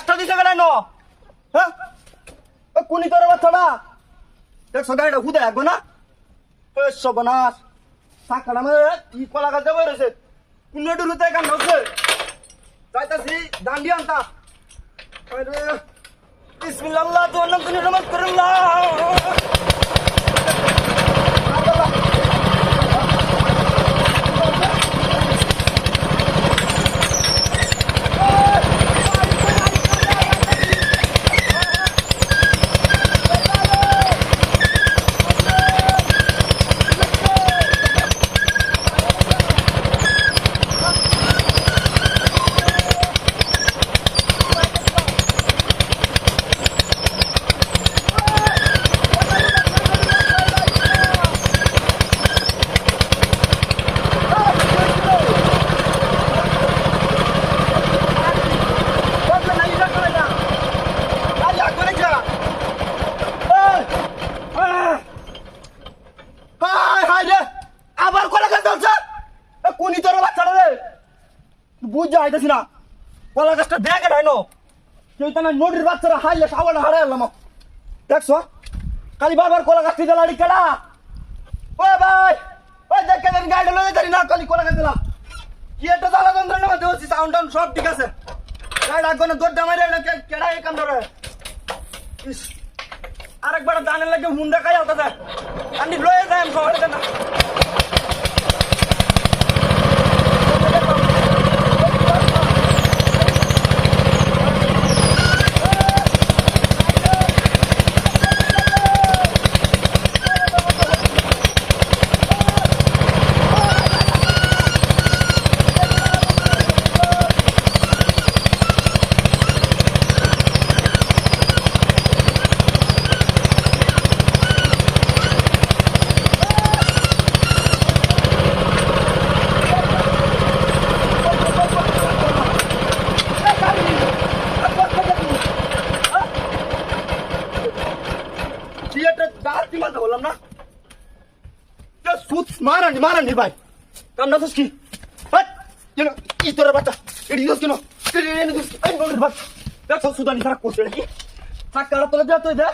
গাছটা দিছে কেন হ্যাঁ কোনি তোর বাচ্চাটা দেখছো গাড়িটা হুদে একবো না সবনাশ সাকাটা মানে কি কলা গাছ যাবো রয়েছে কুন্নটুলুতে কান হচ্ছে যাইতাছি দান্ডি আনতা বিসমিল্লাহ তো নাম তুমি রহমত করুল্লাহ কোনি তোর বাচ্চাটা রে বুঝ যাইতেছি না কলা গাছটা দেখে নাই কেউ তো না নদীর বাচ্চারা হাইলে সাবাটা হারাই এলাম দেখছো খালি বারবার কলা গাছ থেকে লাড়ি কেডা ও ভাই ওই দেখে গাড়ি লয়ে যাই না খালি কলা গাছ দিলাম কি একটা জ্বালা যন্ত্রণা মধ্যে হচ্ছে সাউন্ড টাউন সব ঠিক আছে গাড়ি লাগবে না দৌড়টা মারে কেডা এই কাম ধরে আরেকবার দানের লাগে মুন্ডা খাই হতে যায় আমি লয়ে যাই আমি শহরে না বললাম না মারানি ভাই কাম না কি কি তোর বাচ্চা এটি কেন দেখো সুদানি সারা করছে নাকি চাক্কাটা তোলে দেওয়া তুই দে